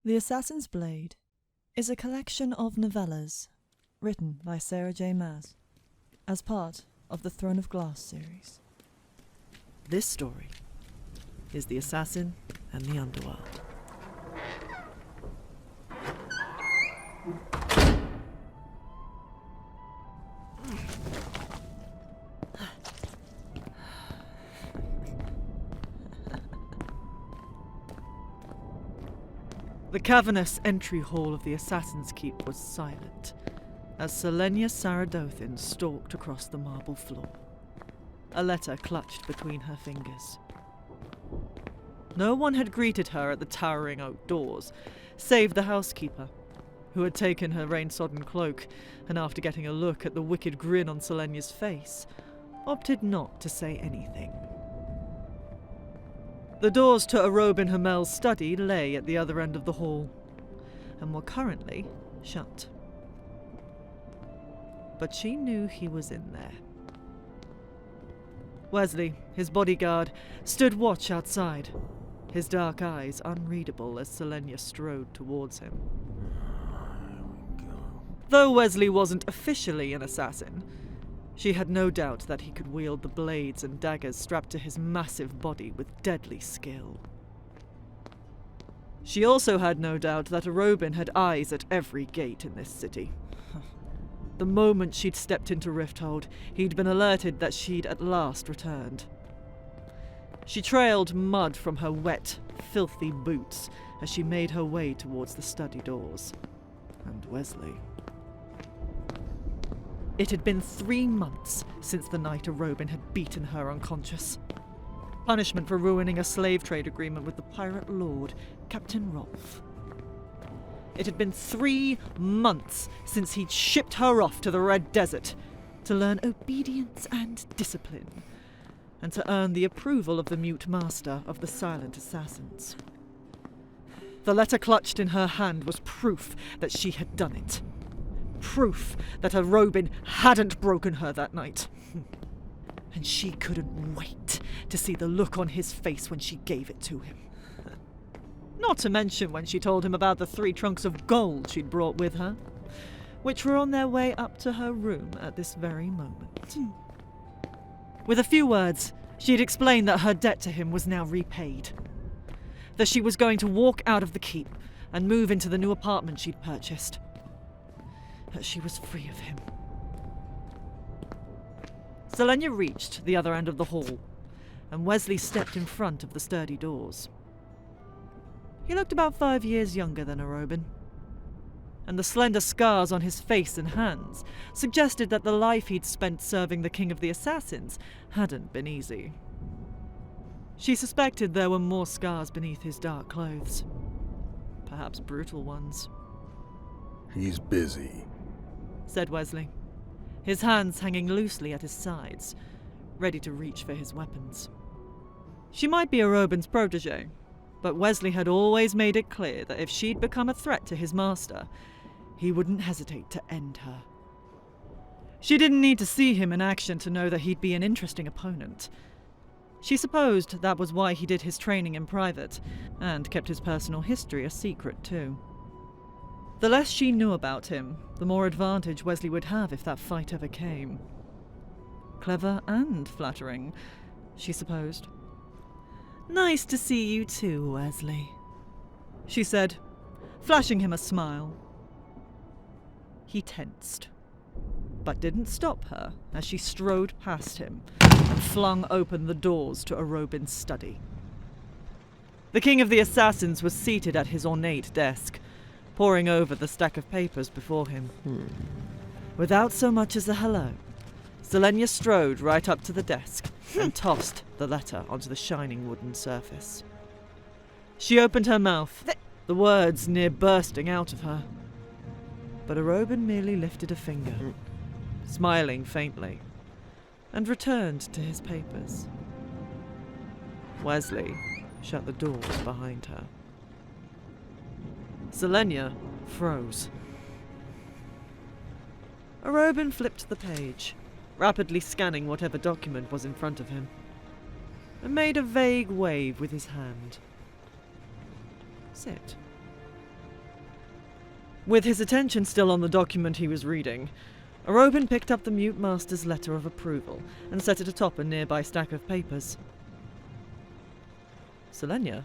The Assassin's Blade is a collection of novellas written by Sarah J. Maas as part of the Throne of Glass series. This story is The Assassin and the Underworld. The cavernous entry hall of the Assassin's Keep was silent, as Celaena Saradothin stalked across the marble floor, a letter clutched between her fingers. No one had greeted her at the towering oak doors, save the housekeeper, who had taken her rain-sodden cloak, and after getting a look at the wicked grin on Celaena's face, opted not to say anything. The doors to Arobynn Hamel's study lay at the other end of the hall, and were currently shut. But she knew he was in there. Wesley, his bodyguard, stood watch outside, his dark eyes unreadable as Celaena strode towards him. Though Wesley wasn't officially an assassin, she had no doubt that he could wield the blades and daggers strapped to his massive body with deadly skill. She also had no doubt that Arobynn had eyes at every gate in this city. The moment she'd stepped into Rifthold, he'd been alerted that she'd at last returned. She trailed mud from her wet, filthy boots as she made her way towards the study doors. And Wesley. It had been 3 months since the night Arobynn had beaten her unconscious. Punishment for ruining a slave trade agreement with the pirate lord, Captain Rolfe. It had been 3 months since he'd shipped her off to the Red Desert to learn obedience and discipline, and to earn the approval of the mute master of the silent assassins. The letter clutched in her hand was proof that she had done it. Proof that Arobynn hadn't broken her that night. And she couldn't wait to see the look on his face when she gave it to him. Not to mention when she told him about the 3 trunks of gold she'd brought with her, which were on their way up to her room at this very moment. With a few words, she'd explained that her debt to him was now repaid. That she was going to walk out of the keep and move into the new apartment she'd purchased. That she was free of him. Celaena reached the other end of the hall, and Wesley stepped in front of the sturdy doors. He looked about 5 years younger than Arobynn, and the slender scars on his face and hands suggested that the life he'd spent serving the King of the Assassins hadn't been easy. She suspected there were more scars beneath his dark clothes. Perhaps brutal ones. He's busy, said Wesley, his hands hanging loosely at his sides, ready to reach for his weapons. She might be Arobynn's protégé, but Wesley had always made it clear that if she'd become a threat to his master, he wouldn't hesitate to end her. She didn't need to see him in action to know that he'd be an interesting opponent. She supposed that was why he did his training in private, and kept his personal history a secret too. The less she knew about him, the more advantage Wesley would have if that fight ever came. Clever and flattering, she supposed. "Nice to see you too, Wesley," she said, flashing him a smile. He tensed, but didn't stop her as she strode past him and flung open the doors to Arobynn's study. The King of the Assassins was seated at his ornate desk, poring over the stack of papers before him. Without so much as a hello, Celaena strode right up to the desk and tossed the letter onto the shining wooden surface. She opened her mouth, the words near bursting out of her. But Arobynn merely lifted a finger, smiling faintly, and returned to his papers. Wesley shut the doors behind her. Celaena froze. Arobynn flipped the page, rapidly scanning whatever document was in front of him, and made a vague wave with his hand. Sit, With his attention still on the document he was reading, Arobynn picked up the Mute Master's letter of approval and set it atop a nearby stack of papers. Celaena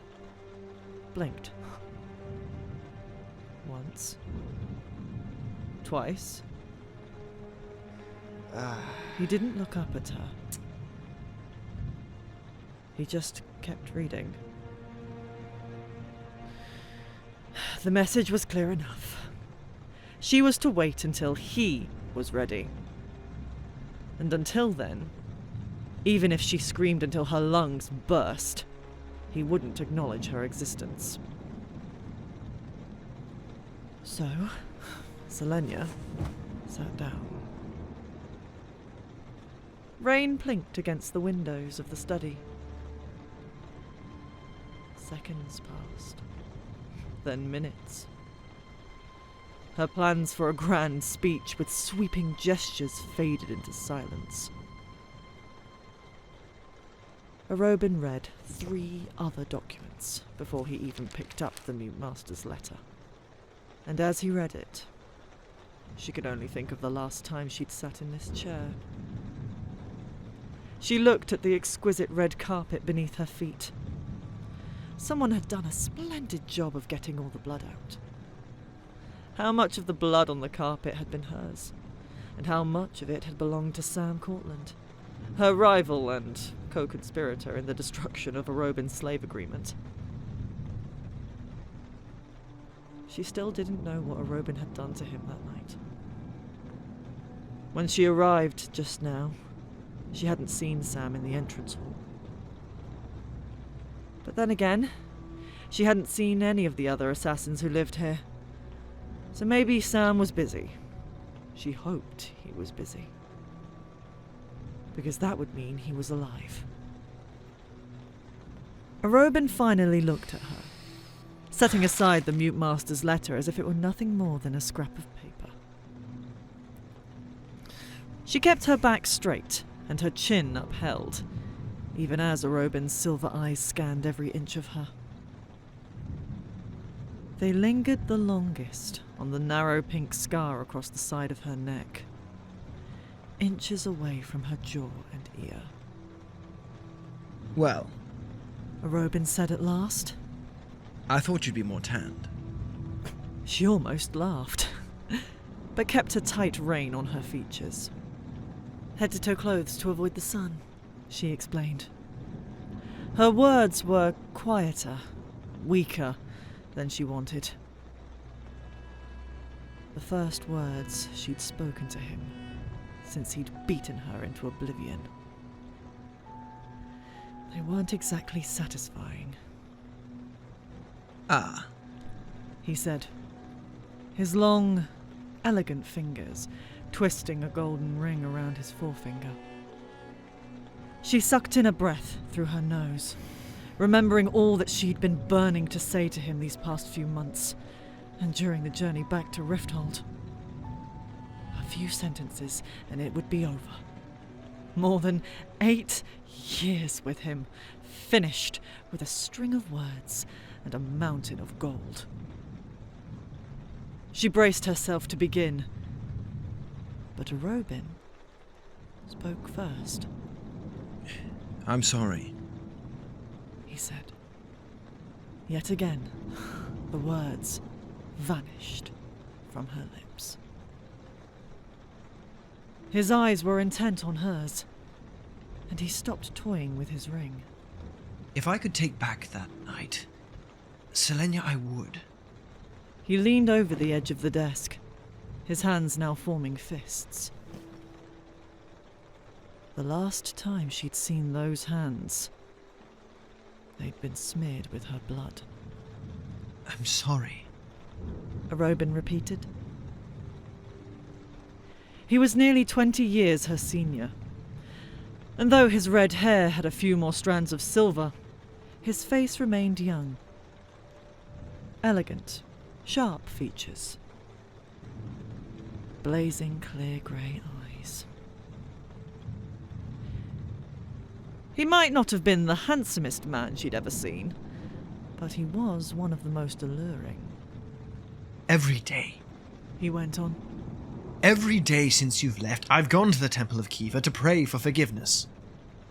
blinked. Once. Twice. He didn't look up at her. He just kept reading. The message was clear enough. She was to wait until he was ready. And until then, even if she screamed until her lungs burst, he wouldn't acknowledge her existence. So, Celaena sat down. Rain plinked against the windows of the study. Seconds passed, then minutes. Her plans for a grand speech with sweeping gestures faded into silence. Arobynn read 3 other documents before he even picked up the Mute Master's letter. And as he read it, she could only think of the last time she'd sat in this chair. She looked at the exquisite red carpet beneath her feet. Someone had done a splendid job of getting all the blood out. How much of the blood on the carpet had been hers, and how much of it had belonged to Sam Cortland, her rival and co-conspirator in the destruction of Arobynn's slave agreement. She still didn't know what Arobynn had done to him that night. When she arrived just now, she hadn't seen Sam in the entrance hall. But then again, she hadn't seen any of the other assassins who lived here. So maybe Sam was busy. She hoped he was busy. Because that would mean he was alive. Arobynn finally looked at her, setting aside the Mute Master's letter as if it were nothing more than a scrap of paper. She kept her back straight and her chin upheld, even as Arobynn's silver eyes scanned every inch of her. They lingered the longest on the narrow pink scar across the side of her neck, inches away from her jaw and ear. Well, Arobynn said at last. I thought you'd be more tanned. She almost laughed, but kept a tight rein on her features. Head-to-toe clothes to avoid the sun, she explained. Her words were quieter, weaker than she wanted. The first words she'd spoken to him since he'd beaten her into oblivion. They weren't exactly satisfying. Ah, he said, his long, elegant fingers twisting a golden ring around his forefinger. She sucked in a breath through her nose, remembering all that she'd been burning to say to him these past few months, and during the journey back to Rifthold. A few sentences, and it would be over. More than 8 years with him, finished with a string of words and a mountain of gold. She braced herself to begin, but Arobynn spoke first. I'm sorry, he said. Yet again, the words vanished from her lips. His eyes were intent on hers, and he stopped toying with his ring. If I could take back that night, Celaena, I would. He leaned over the edge of the desk, his hands now forming fists. The last time she'd seen those hands, they'd been smeared with her blood. I'm sorry, Arobynn repeated. He was nearly 20 years her senior, and though his red hair had a few more strands of silver, his face remained young. Elegant, sharp features. Blazing clear grey eyes. He might not have been the handsomest man she'd ever seen, but he was one of the most alluring. Every day, he went on. Every day since you've left, I've gone to the Temple of Kiva to pray for forgiveness.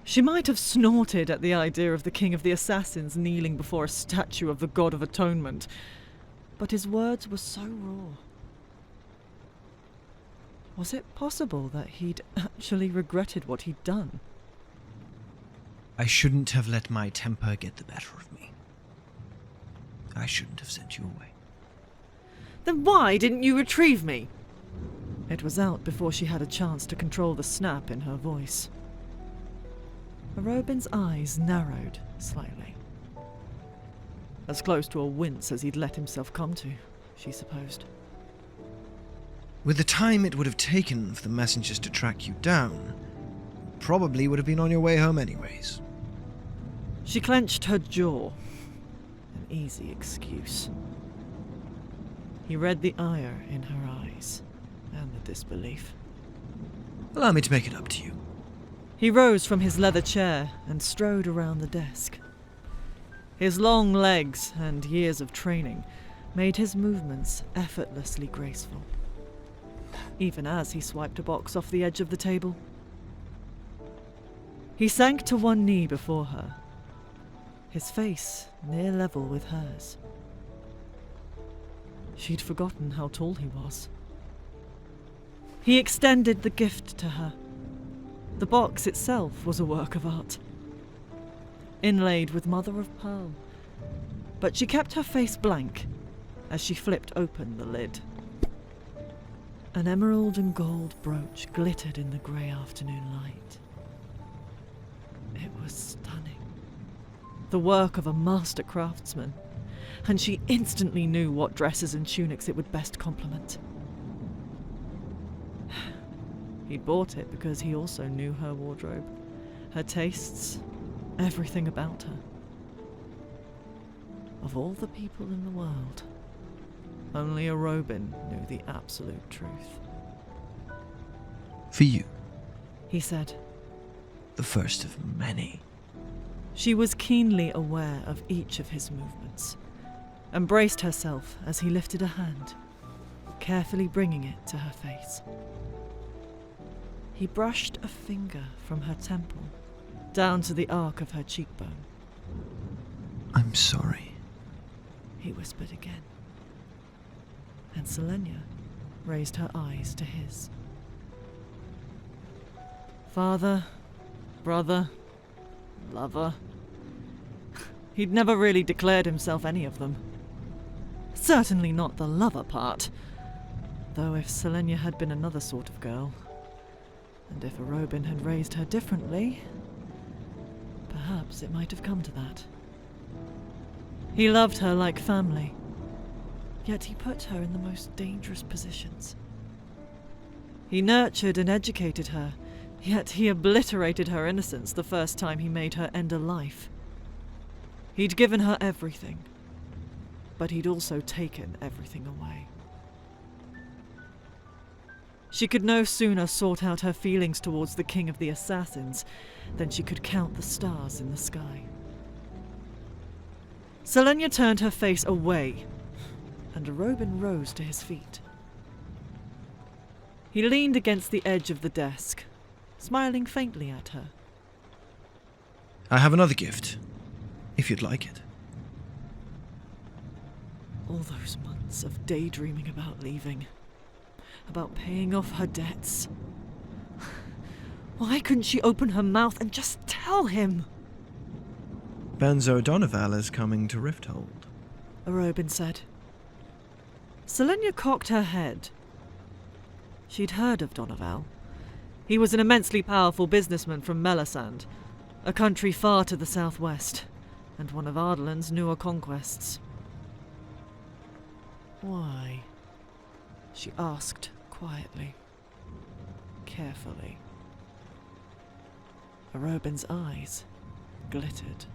She might have snorted at the idea of the King of the Assassins kneeling before a statue of the God of Atonement, but his words were so raw. Was it possible that he'd actually regretted what he'd done? I shouldn't have let my temper get the better of me. I shouldn't have sent you away. Then why didn't you retrieve me? It was out before she had a chance to control the snap in her voice. Arobynn's eyes narrowed slightly. As close to a wince as he'd let himself come to, she supposed. With the time it would have taken for the messengers to track you down, probably would have been on your way home anyways. She clenched her jaw. An easy excuse. He read the ire in her eyes, and the disbelief. Allow me to make it up to you. He rose from his leather chair and strode around the desk. His long legs and years of training made his movements effortlessly graceful, even as he swiped a box off the edge of the table. He sank to one knee before her, his face near level with hers. She'd forgotten how tall he was. He extended the gift to her. The box itself was a work of art, inlaid with mother of pearl, but she kept her face blank as she flipped open the lid. An emerald and gold brooch glittered in the grey afternoon light. It was stunning, the work of a master craftsman, and she instantly knew what dresses and tunics it would best complement. He'd bought it because he also knew her wardrobe, her tastes, everything about her. Of all the people in the world, only Arobynn knew the absolute truth. For you, He said. the first of many. She was keenly aware of each of his movements, and braced herself as he lifted a hand, carefully bringing it to her face. He brushed a finger from her temple, down to the arc of her cheekbone. I'm sorry. He whispered again. And Celaena raised her eyes to his. Father, brother, lover. He'd never really declared himself any of them. Certainly not the lover part. Though if Celaena had been another sort of girl, and if Arobynn had raised her differently, perhaps it might have come to that. He loved her like family, yet he put her in the most dangerous positions. He nurtured and educated her, yet he obliterated her innocence the first time he made her end a life. He'd given her everything, but he'd also taken everything away. She could no sooner sort out her feelings towards the King of the Assassins than she could count the stars in the sky. Celaena turned her face away, and Arobynn rose to his feet. He leaned against the edge of the desk, smiling faintly at her. I have another gift, if you'd like it. All those months of daydreaming about leaving, about paying off her debts. Why couldn't she open her mouth and just tell him? Benzo Donoval is coming to Rifthold. Arobynn said. Celaena cocked her head. She'd heard of Donoval. He was an immensely powerful businessman from Melisand, a country far to the southwest, and one of Ardalan's newer conquests. Why? She asked quietly, carefully. Arobynn's eyes glittered.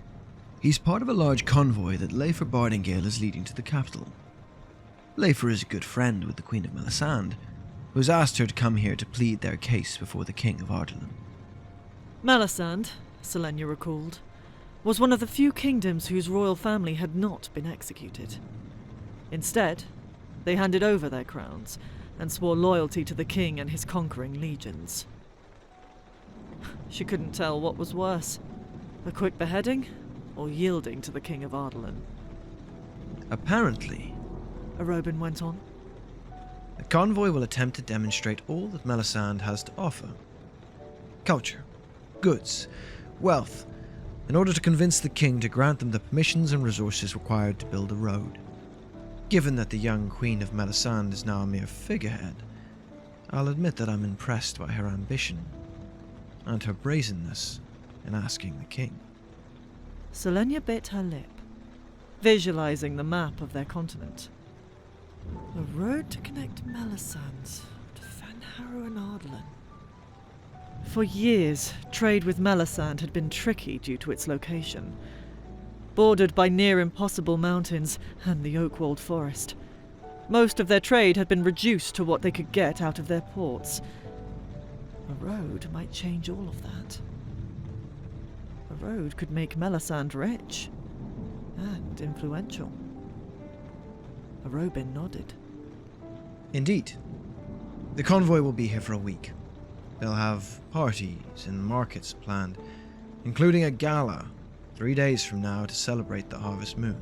He's part of a large convoy that Leifer Bardingale is leading to the capital. Leifer is a good friend with the Queen of Melisand, who has asked her to come here to plead their case before the King of Ardalan. Melisand, Celaena recalled, was one of the few kingdoms whose royal family had not been executed. Instead, they handed over their crowns and swore loyalty to the king and his conquering legions. She couldn't tell what was worse, a quick beheading or yielding to the king of Arobynn. Apparently, Arobynn went on. the convoy will attempt to demonstrate all that Melisande has to offer. Culture, goods, wealth, in order to convince the king to grant them the permissions and resources required to build a road. Given that the young Queen of Melisande is now a mere figurehead, I'll admit that I'm impressed by her ambition and her brazenness in asking the king. Celaena bit her lip, visualizing the map of their continent. A road to connect Melisande to Fenharrow and Arobynn. For years, trade with Melisande had been tricky due to its location. Bordered by near-impossible mountains and the oak-walled forest, most of their trade had been reduced to what they could get out of their ports. A road might change all of that. A road could make Melisande rich and influential. Arobynn nodded. Indeed. The convoy will be here for a week. They'll have parties and markets planned, including a gala 3 days from now to celebrate the harvest moon.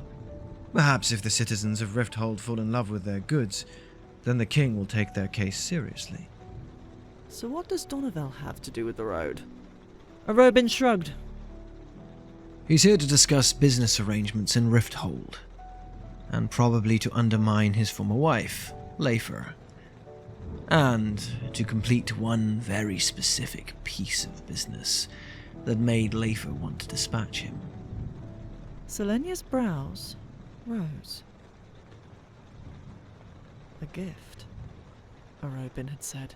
Perhaps if the citizens of Rifthold fall in love with their goods, then the king will take their case seriously. So what does Donovel have to do with the road? Arobynn shrugged. He's here to discuss business arrangements in Rifthold, and probably to undermine his former wife, Leifer, and to complete one very specific piece of business that made Leifer want to dispatch him. Celaena's brows rose. A gift, Arobynn had said.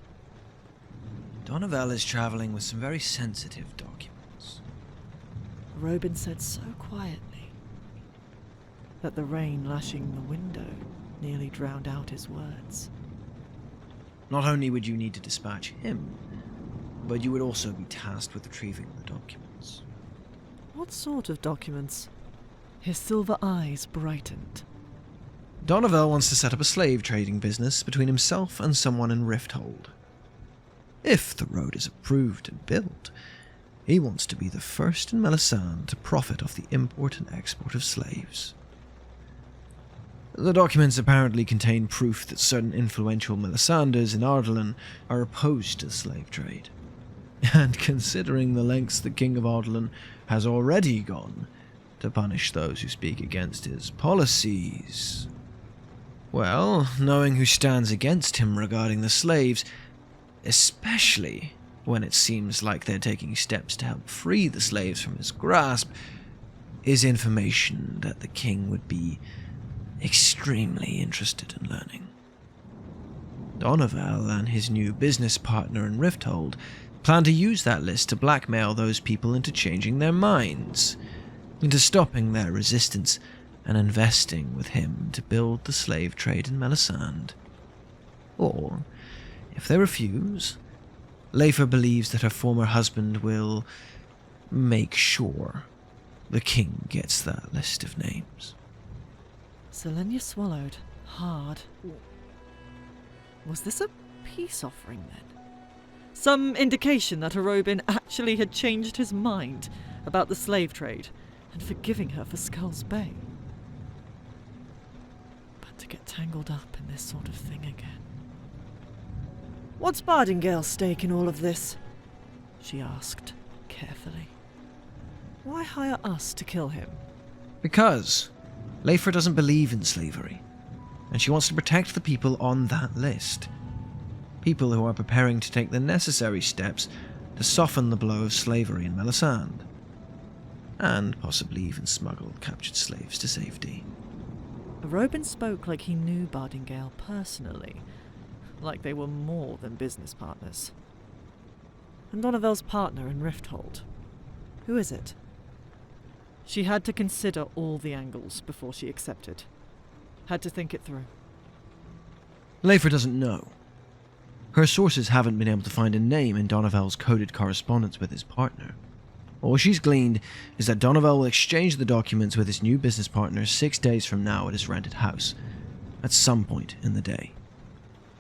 Donovel is traveling with some very sensitive documents. Arobynn said so quietly that the rain lashing the window nearly drowned out his words. Not only would you need to dispatch him, but you would also be tasked with retrieving the documents. What sort of documents? His silver eyes brightened. Donovel wants to set up a slave trading business between himself and someone in Rifthold. If the road is approved and built, he wants to be the first in Melisande to profit off the import and export of slaves. The documents apparently contain proof that certain influential Melisanders in Arobynn are opposed to the slave trade. And considering the lengths the King of Arobynn has already gone to punish those who speak against his policies, well, knowing who stands against him regarding the slaves, especially when it seems like they're taking steps to help free the slaves from his grasp, is information that the king would be extremely interested in learning. Donovel and his new business partner in Rifthold plan to use that list to blackmail those people into changing their minds, into stopping their resistance and investing with him to build the slave trade in Melisande. Or, if they refuse, Leifer believes that her former husband will make sure the king gets that list of names. Celaena swallowed hard. Was this a peace offering then? Some indication that Arobynn actually had changed his mind about the slave trade and forgiving her for Skull's Bay? But to get tangled up in this sort of thing again. What's Bardingale's stake in all of this? She asked, carefully. Why hire us to kill him? Because Leifer doesn't believe in slavery, and she wants to protect the people on that list. People who are preparing to take the necessary steps to soften the blow of slavery in Melisande, and possibly even smuggle captured slaves to safety. Arobynn spoke like he knew Bardingale personally, like they were more than business partners. And Donovel's partner in Rifthold. Who is it? She had to consider all the angles before she accepted. Had to think it through. Leifer doesn't know. Her sources haven't been able to find a name in Donovel's coded correspondence with his partner. All she's gleaned is that Donovel will exchange the documents with his new business partner 6 days from now at his rented house, at some point in the day.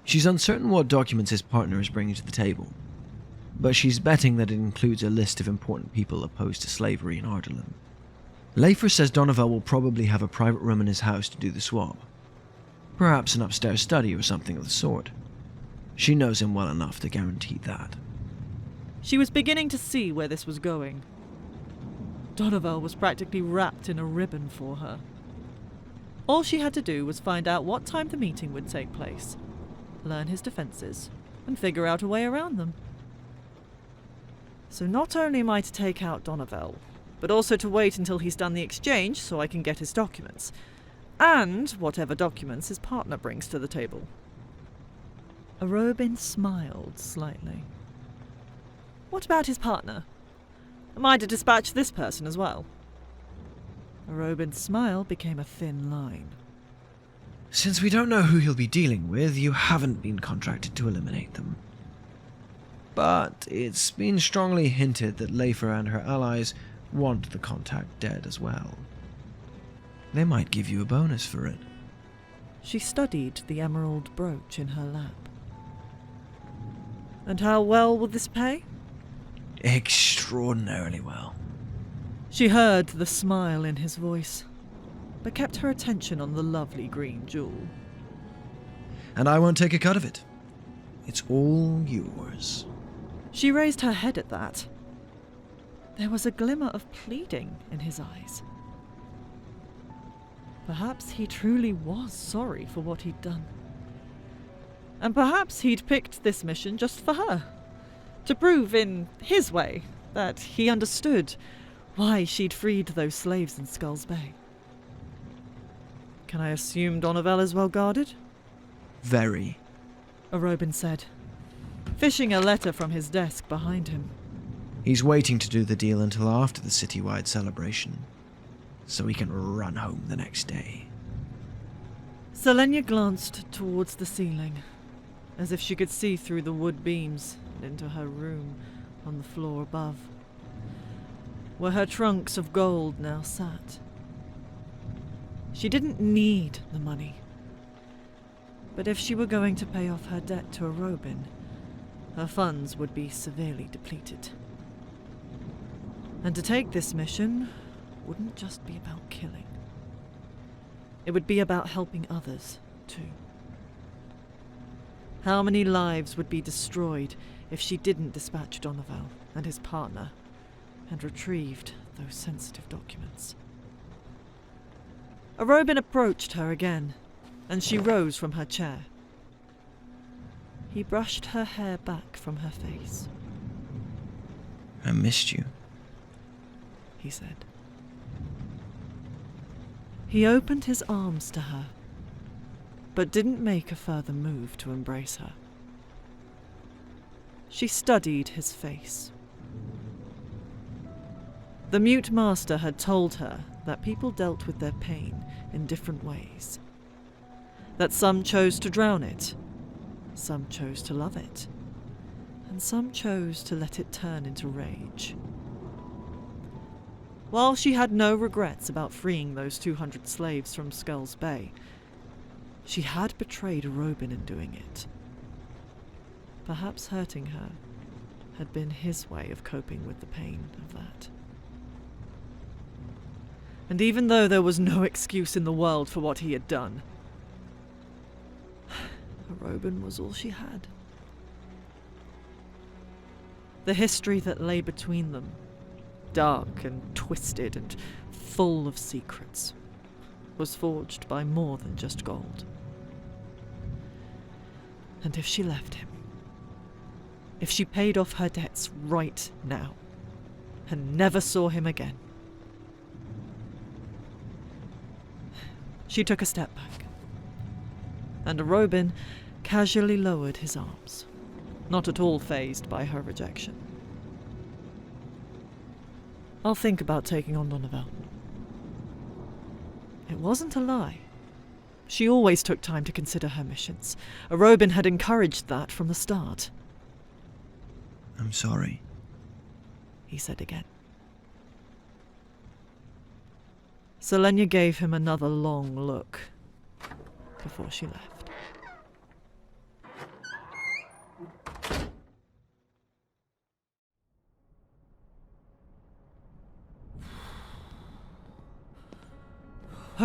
She's uncertain what documents his partner is bringing to the table, but she's betting that it includes a list of important people opposed to slavery in Arobynn. Leifer says Donovan will probably have a private room in his house to do the swab. Perhaps an upstairs study or something of the sort. She knows him well enough to guarantee that. She was beginning to see where this was going. Donovan was practically wrapped in a ribbon for her. All she had to do was find out what time the meeting would take place, learn his defenses, and figure out a way around them. So not only am I to take out Donovan, but also to wait until he's done the exchange so I can get his documents, and whatever documents his partner brings to the table. Arobynn smiled slightly. What about his partner? Am I to dispatch this person as well? Arobynn's smile became a thin line. Since we don't know who he'll be dealing with, you haven't been contracted to eliminate them. But it's been strongly hinted that Leifer and her allies want the contact dead as well. They might give you a bonus for it. She studied the emerald brooch in her lap. And how well will this pay? Extraordinarily well. She heard the smile in his voice, but kept her attention on the lovely green jewel. And I won't take a cut of it. It's all yours. She raised her head at that. There was a glimmer of pleading in his eyes. Perhaps he truly was sorry for what he'd done. And perhaps he'd picked this mission just for her, to prove in his way that he understood why she'd freed those slaves in Skulls Bay. Can I assume Donovan is well guarded? Very. Arobynn said, fishing a letter from his desk behind him. He's waiting to do the deal until after the citywide celebration, so he can run home the next day. Celaena glanced towards the ceiling, as if she could see through the wood beams and into her room on the floor above, where her trunks of gold now sat. She didn't need the money, but if she were going to pay off her debt to Arobynn, her funds would be severely depleted. And to take this mission wouldn't just be about killing. It would be about helping others, too. How many lives would be destroyed if she didn't dispatch Donovan and his partner and retrieved those sensitive documents? Arobynn approached her again, and she rose from her chair. He brushed her hair back from her face. I missed you, he said. He opened his arms to her, but didn't make a further move to embrace her. She studied his face. The mute master had told her that people dealt with their pain in different ways. That some chose to drown it, some chose to love it, and some chose to let it turn into rage. While she had no regrets about freeing those 200 slaves from Skulls Bay, she had betrayed Arobynn in doing it. Perhaps hurting her had been his way of coping with the pain of that. And even though there was no excuse in the world for what he had done, Arobynn was all she had. The history that lay between them, dark and twisted and full of secrets, was forged by more than just gold. And if she left him, if she paid off her debts right now, and never saw him again, she took a step back, and Arobynn casually lowered his arms, not at all fazed by her rejection. I'll think about taking on Donovan. It wasn't a lie. She always took time to consider her missions. Arobynn had encouraged that from the start. I'm sorry, he said again. Celaena gave him another long look before she left.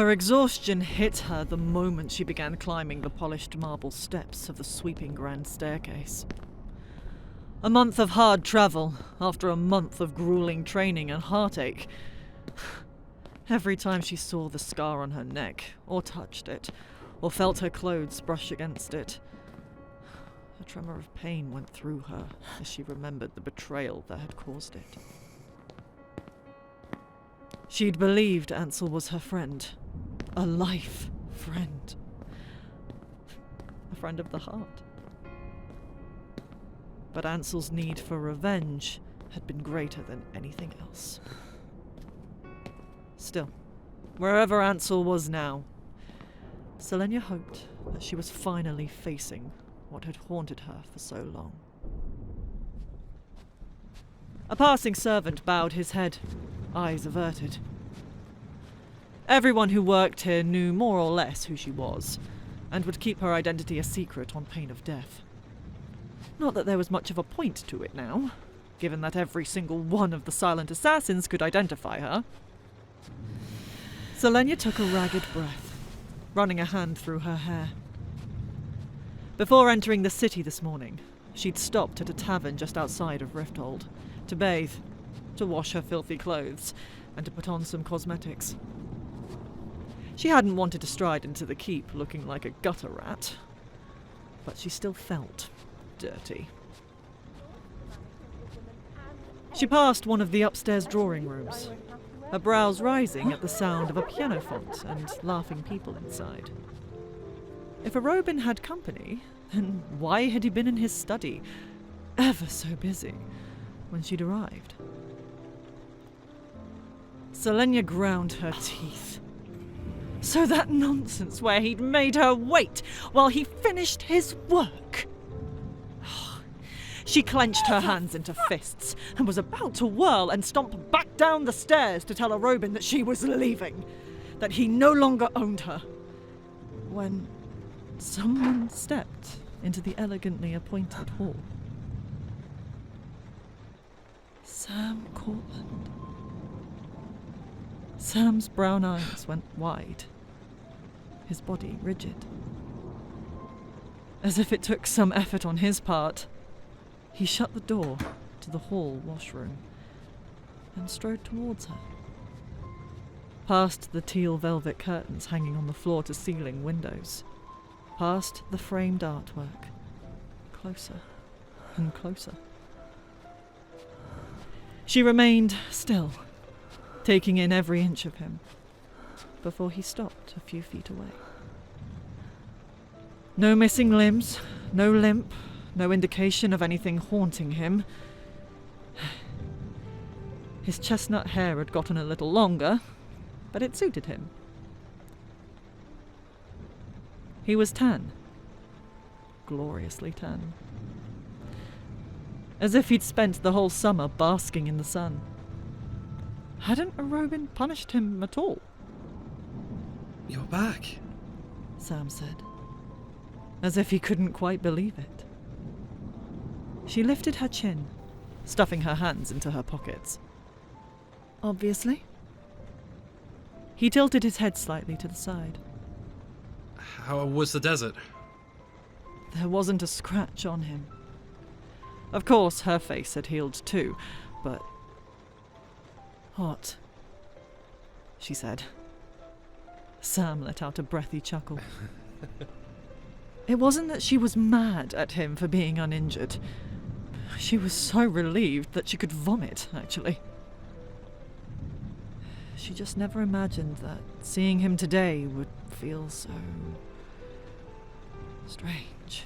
Her exhaustion hit her the moment she began climbing the polished marble steps of the sweeping grand staircase. A month of hard travel, after a month of grueling training and heartache. Every time she saw the scar on her neck, or touched it, or felt her clothes brush against it, a tremor of pain went through her as she remembered the betrayal that had caused it. She'd believed Ansel was her friend. A life friend. A friend of the heart. But Ansel's need for revenge had been greater than anything else. Still, wherever Ansel was now, Celaena hoped that she was finally facing what had haunted her for so long. A passing servant bowed his head, eyes averted. Everyone who worked here knew more or less who she was, and would keep her identity a secret on pain of death. Not that there was much of a point to it now, given that every single one of the silent assassins could identify her. Celaena took a ragged breath, running a hand through her hair. Before entering the city this morning, she'd stopped at a tavern just outside of Rifthold, to bathe, to wash her filthy clothes, and to put on some cosmetics. She hadn't wanted to stride into the keep looking like a gutter rat, but she still felt dirty. She passed one of the upstairs drawing rooms, her brows rising at the sound of a piano font and laughing people inside. If Arobynn had company, then why had he been in his study, ever so busy, when she'd arrived? Celaena ground her teeth. So that nonsense where he'd made her wait while he finished his work. She clenched her hands into fists and was about to whirl and stomp back down the stairs to tell Arobynn that she was leaving, that he no longer owned her, when someone stepped into the elegantly appointed hall. Sam Cortland. Sam's brown eyes went wide, his body rigid. As if it took some effort on his part, he shut the door to the hall washroom and strode towards her. Past the teal velvet curtains hanging on the floor-to-ceiling windows, past the framed artwork, closer and closer. She remained still, taking in every inch of him, before he stopped a few feet away. No missing limbs, no limp, no indication of anything haunting him. His chestnut hair had gotten a little longer, but it suited him. He was tan. Gloriously tan. As if he'd spent the whole summer basking in the sun. Hadn't Arobynn punished him at all? You're back, Sam said, as if he couldn't quite believe it. She lifted her chin, stuffing her hands into her pockets. Obviously. He tilted his head slightly to the side. How was the desert? There wasn't a scratch on him. Of course, her face had healed too, but... Hot, she said. Sam let out a breathy chuckle. It wasn't that she was mad at him for being uninjured. She was so relieved that she could vomit, actually. She just never imagined that seeing him today would feel so... strange.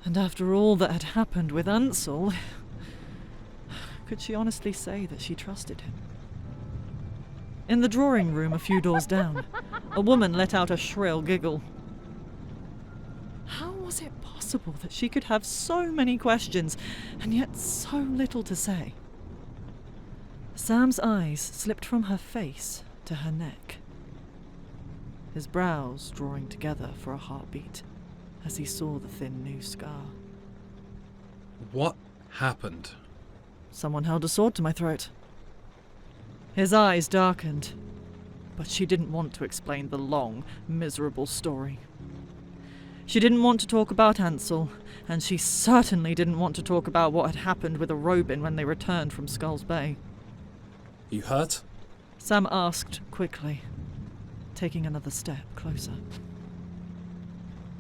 And after all that had happened with Ansel, could she honestly say that she trusted him? In the drawing room a few doors down, a woman let out a shrill giggle. How was it possible that she could have so many questions and yet so little to say? Sam's eyes slipped from her face to her neck, his brows drawing together for a heartbeat as he saw the thin new scar. What happened? Someone held a sword to my throat. His eyes darkened, but she didn't want to explain the long, miserable story. She didn't want to talk about Ansel, and she certainly didn't want to talk about what had happened with Arobynn when they returned from Skulls Bay. You hurt? Sam asked quickly, taking another step closer.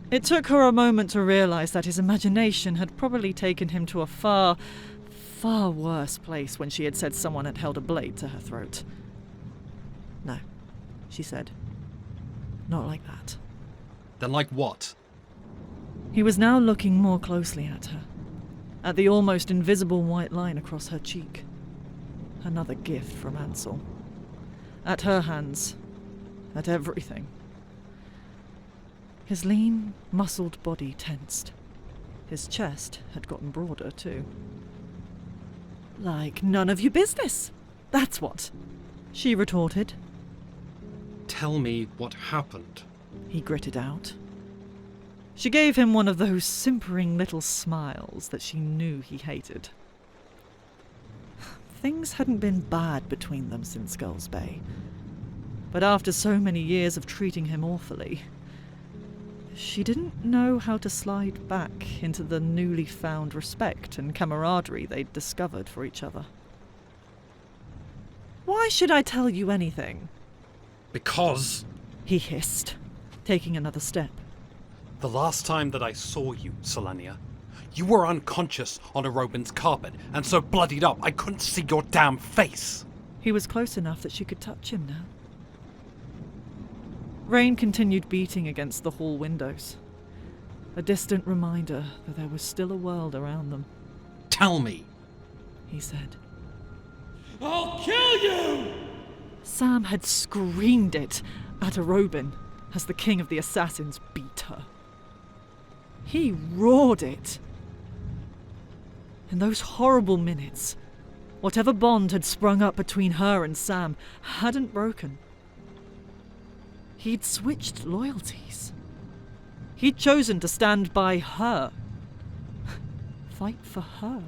It took her a moment to realize that his imagination had probably taken him to a far, far worse place when she had said someone had held a blade to her throat. No, she said. Not like that. Then like what? He was now looking more closely at her, at the almost invisible white line across her cheek. Another gift from Ansel. At her hands. At everything. His lean, muscled body tensed. His chest had gotten broader, too. Like none of your business. That's what, she retorted. Tell me what happened. He gritted out. She gave him one of those simpering little smiles that she knew he hated. Things hadn't been bad between them since Skulls Bay. But after so many years of treating him awfully, she didn't know how to slide back into the newly found respect and camaraderie they'd discovered for each other. Why should I tell you anything? Because He hissed, taking another step. the last time that I saw you, Celaena, you were unconscious on Arobynn's carpet, and so bloodied up I couldn't see your damn face. He was close enough that she could touch him now. Rain continued beating against the hall windows, a distant reminder that there was still a world around them. Tell me. He said. I'll kill you! Sam had screamed it at Arobynn as the king of the assassins beat her. He roared it. In those horrible minutes, whatever bond had sprung up between her and Sam hadn't broken. He'd switched loyalties. He'd chosen to stand by her. Fight for her.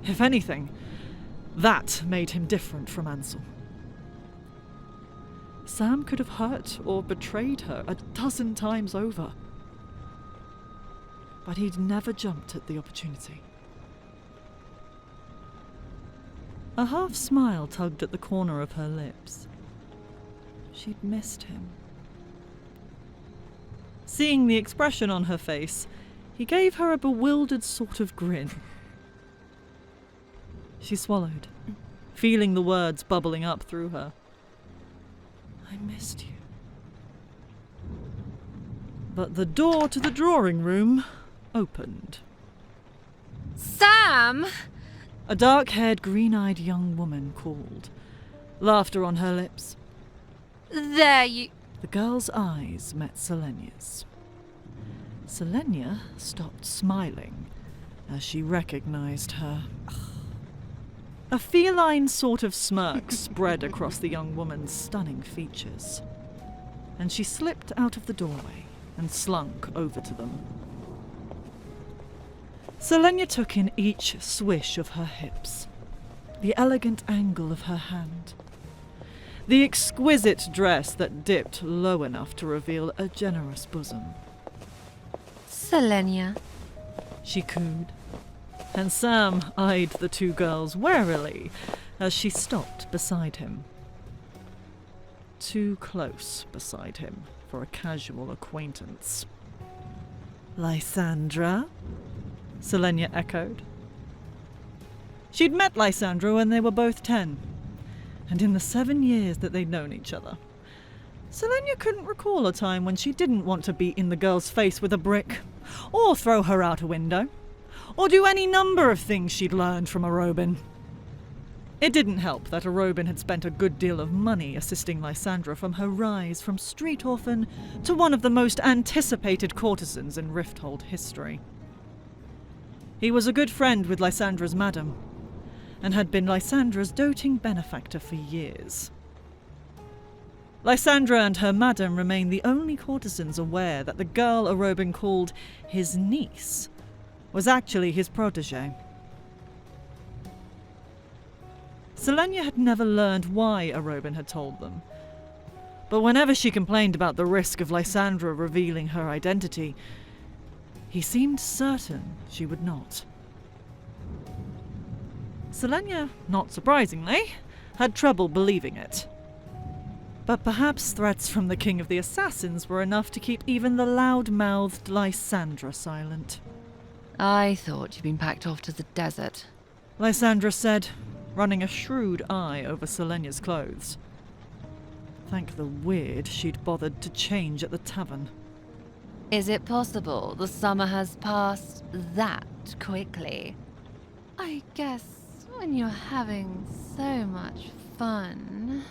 If anything, that made him different from Ansel. Sam could have hurt or betrayed her 12 times over. But he'd never jumped at the opportunity. A half smile tugged at the corner of her lips. She'd missed him. Seeing the expression on her face, he gave her a bewildered sort of grin. She swallowed, feeling the words bubbling up through her. I missed you. But the door to the drawing room opened. Sam! A dark-haired, green-eyed young woman called, laughter on her lips. There you... The girl's eyes met Celaena's. Celaena stopped smiling as she recognized her. A feline sort of smirk spread across the young woman's stunning features, and she slipped out of the doorway and slunk over to them. Celaena took in each swish of her hips, the elegant angle of her hand, the exquisite dress that dipped low enough to reveal a generous bosom. Celaena. She cooed, and Sam eyed the two girls warily as she stopped beside him. Too close beside him for a casual acquaintance. Lysandra? Celaena echoed. She'd met Lysandra when they were both 10, and in the 7 years that they'd known each other, Celaena couldn't recall a time when she didn't want to beat in the girl's face with a brick, or throw her out a window, or do any number of things she'd learned from Arobynn. It didn't help that Arobynn had spent a good deal of money assisting Lysandra from her rise from street orphan to one of the most anticipated courtesans in Rifthold history. He was a good friend with Lysandra's madam, and had been Lysandra's doting benefactor for years. Lysandra and her madam remained the only courtesans aware that the girl Arobynn called his niece was actually his protégée. Celaena had never learned why Arobynn had told them. But whenever she complained about the risk of Lysandra revealing her identity, he seemed certain she would not. Celaena, not surprisingly, had trouble believing it. But perhaps threats from the King of the Assassins were enough to keep even the loud-mouthed Lysandra silent. I thought you'd been packed off to the desert. Lysandra said, running a shrewd eye over Celaena's clothes. Thank the weird she'd bothered to change at the tavern. Is it possible the summer has passed that quickly? I guess when you're having so much fun...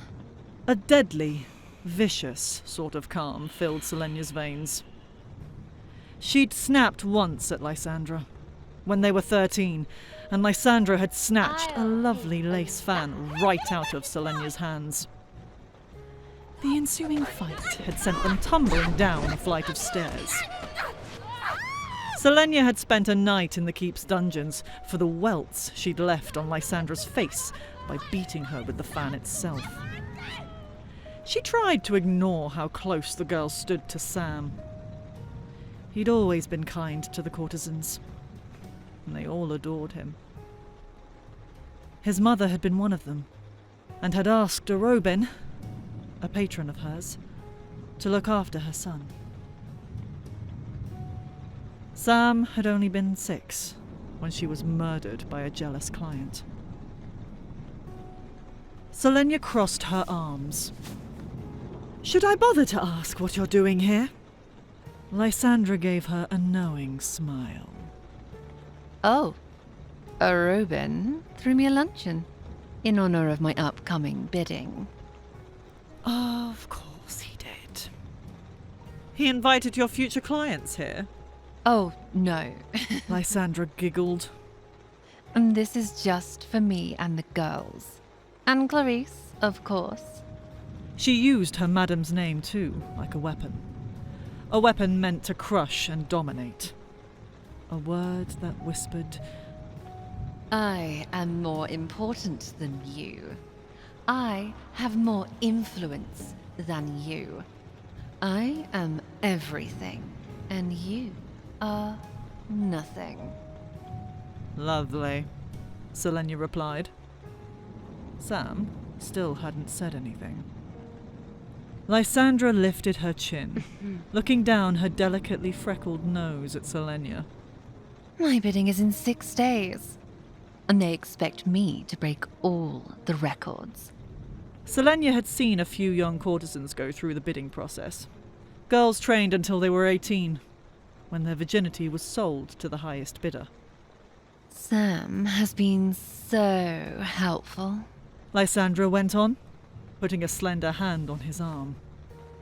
A deadly, vicious sort of calm filled Celaena's veins. She'd snapped once at Lysandra, when they were 13, and Lysandra had snatched a lovely lace fan right out of Celaena's hands. The ensuing fight had sent them tumbling down a flight of stairs. Celaena had spent a night in the keep's dungeons for the welts she'd left on Lysandra's face by beating her with the fan itself. She tried to ignore how close the girl stood to Sam. He'd always been kind to the courtesans, and they all adored him. His mother had been one of them, and had asked Arobynn, a patron of hers, to look after her son. Sam had only been 6 when she was murdered by a jealous client. Celaena crossed her arms. "Should I bother to ask what you're doing here?" Lysandra gave her a knowing smile. Oh, Arobynn threw me a luncheon in honor of my upcoming bidding. Of course he did. He invited your future clients here? Oh, no. Lysandra giggled. This is just for me and the girls. And Clarice, of course. She used her madam's name too, like a weapon. A weapon meant to crush and dominate. A word that whispered, I am more important than you. I have more influence than you. I am everything, and you are nothing. "Lovely," Celaena replied. Sam still hadn't said anything. Lysandra lifted her chin, looking down her delicately freckled nose at Celaena. My bidding is in 6 days, and they expect me to break all the records. Celaena had seen a few young courtesans go through the bidding process. Girls trained until they were 18, when their virginity was sold to the highest bidder. Sam has been so helpful Lysandra went on, putting a slender hand on his arm.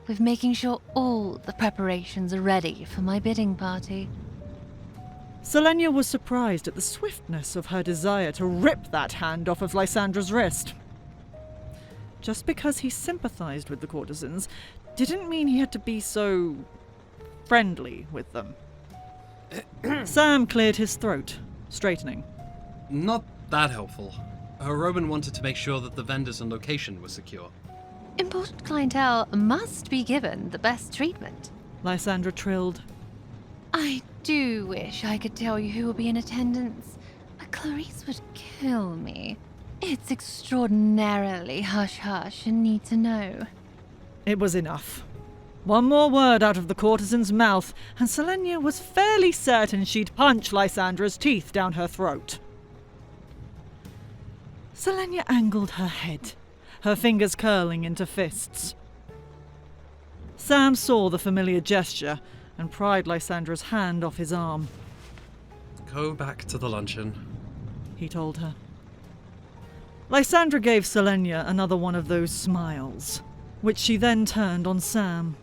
with making sure all the preparations are ready for my bidding party. Celaena was surprised at the swiftness of her desire to rip that hand off of Lysandra's wrist. Just because he sympathized with the courtesans didn't mean he had to be so friendly with them. Sam cleared his throat, straightening. Not that helpful. Arobynn wanted to make sure that the vendors and location were secure. Important clientele must be given the best treatment. Lysandra trilled. I do wish I could tell you who will be in attendance, but Clarice would kill me. It's extraordinarily hush-hush and need to know. It was enough. One more word out of the courtesan's mouth, and Celaena was fairly certain she'd punch Lysandra's teeth down her throat. Celaena angled her head, her fingers curling into fists. Sam saw the familiar gesture and pried Lysandra's hand off his arm. Go back to the luncheon, He told her. Lysandra gave Celaena another one of those smiles, which she then turned on Sam.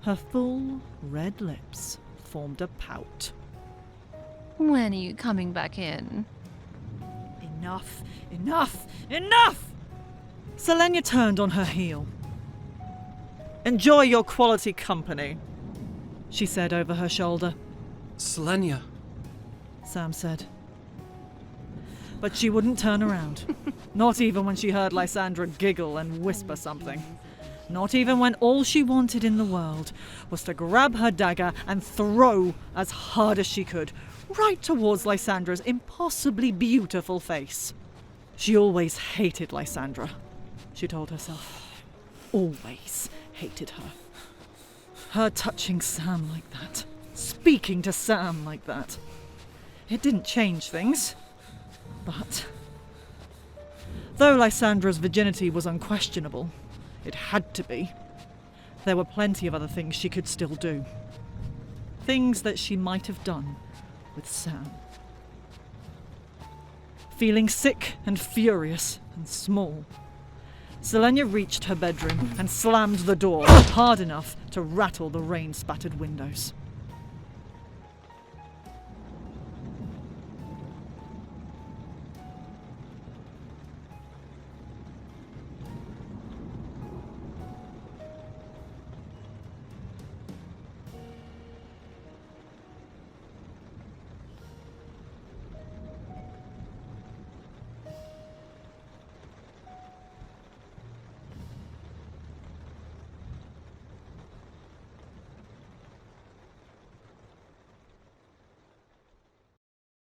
Her full red lips formed a pout. When are you coming back in? Enough! Enough! Enough! Celaena turned on her heel. Enjoy your quality company, she said over her shoulder. Celaena. Sam said. But she wouldn't turn around. Not even when she heard Lysandra giggle and whisper something. Not even when all she wanted in the world was to grab her dagger and throw as hard as she could, right towards Lysandra's impossibly beautiful face. She always hated Lysandra, she told herself. Always hated her. Her touching Sam like that. Speaking to Sam like that. It didn't change things. But though Lysandra's virginity was unquestionable, it had to be, there were plenty of other things she could still do. Things that she might have done with Sam. Feeling sick and furious and small, Celaena reached her bedroom and slammed the door hard enough to rattle the rain-spattered windows.